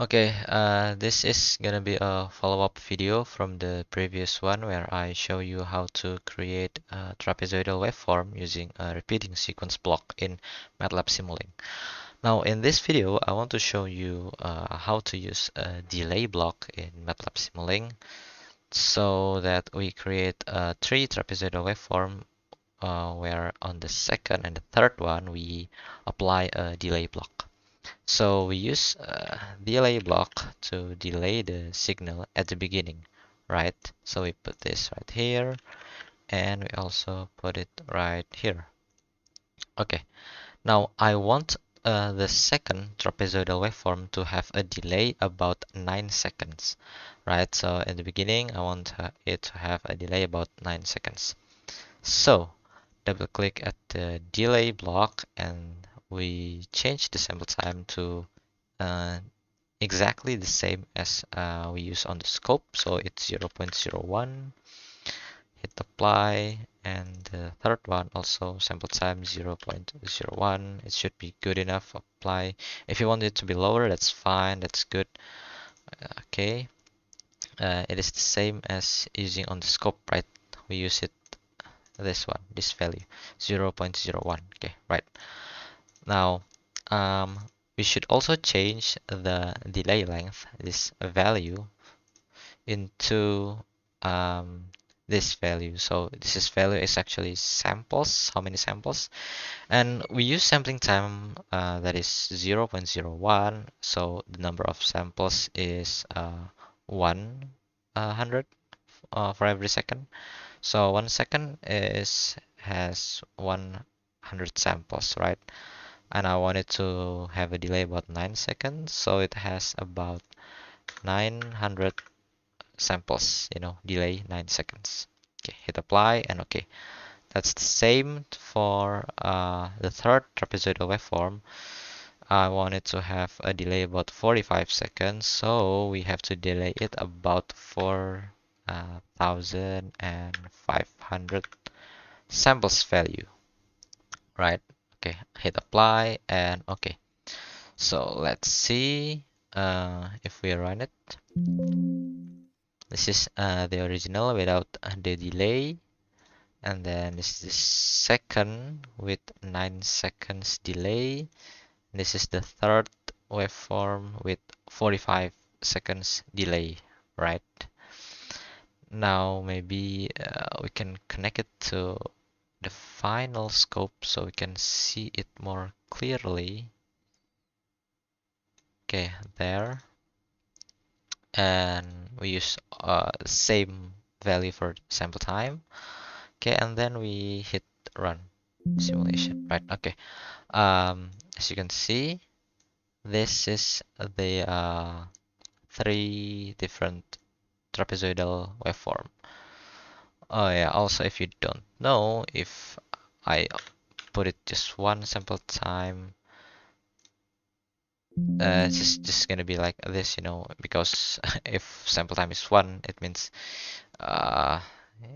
Okay, this is gonna be a follow-up video from the previous one where I show you how to create a trapezoidal waveform using a repeating sequence block in MATLAB Simulink. Now, in this video, I want to show you how to use a delay block in MATLAB Simulink so that we create a three trapezoidal waveform where on the second and the third one we apply a delay block. So we use a delay block to delay the signal at the beginning, right? So we put this right here, and we also put it right here. Okay, now I want the second trapezoidal waveform to have a delay about 9 seconds, right? So in the beginning, I want it to have a delay about 9 seconds. So double click at the delay block and we change the sample time to uh, exactly the same as we use on the scope. So it's 0.01, hit apply, and the third one also sample time 0.01. It should be good enough. Apply. If you want it to be lower, that's fine, that's good. Okay, it is the same as using on the scope, right? We use it this one, this value 0.01. Okay, right. Now, we should also change the delay length, this value, into this value. So this value is actually samples, how many samples, and we use sampling time that is 0.01. So the number of samples is 100 for every second. So 1 second is has 100 samples, right? And I want it to have a delay about 9 seconds, so it has about 900 samples, delay 9 seconds. Okay, hit apply and okay. That's the same for the third trapezoidal waveform. I want it to have a delay about 45 seconds, so we have to delay it about 4,500 samples value, right? Okay, hit apply and okay. So let's see if we run it. This is the original without the delay, and then this is the second with 9 seconds delay. This is the third waveform with 45 seconds delay, right? Now maybe we can connect it to the final scope so we can see it more clearly. Okay, there. And we use the same value for sample time. Okay, and then we hit run simulation, right? Okay. As you can see, this is the three different trapezoidal waveform. Oh yeah, also if you don't know, if I put it just one sample time, it's just gonna be like this, because if sample time is one, it means uh,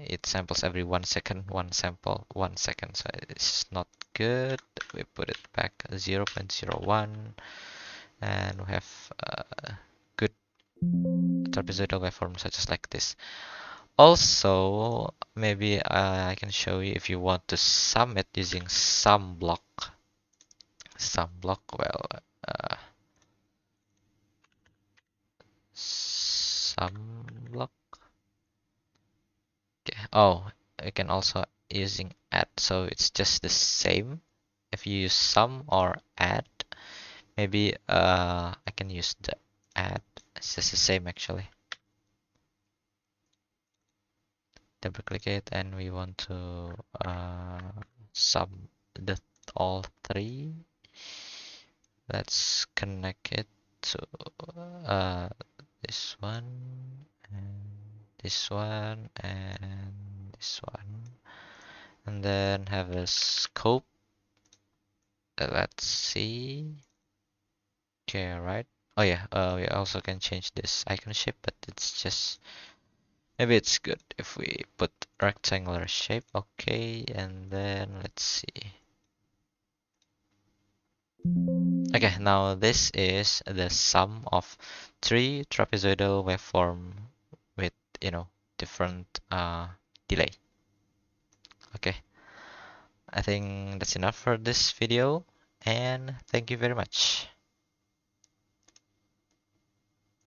it samples every 1 second, one sample, 1 second. So it's not good. We put it back 0.01, and we have good trapezoidal waveforms such as like this. Also, maybe I can show you if you want to sum it using sum block. Sum block, well, sum block. Okay. Oh, you can also using add, so it's just the same. If you use sum or add, maybe I can use the add. It's just the same actually. Double click it, and we want to sum the all three. Let's connect it to uh, this one, and this one, and this one, and then have a scope. Let's see. Okay, right. Oh yeah, we also can change this icon shape, but it's just maybe it's good if we put rectangular shape. Okay, and then let's see. Okay, now this is the sum of three trapezoidal waveform with, different delay. Okay, I think that's enough for this video, and thank you very much.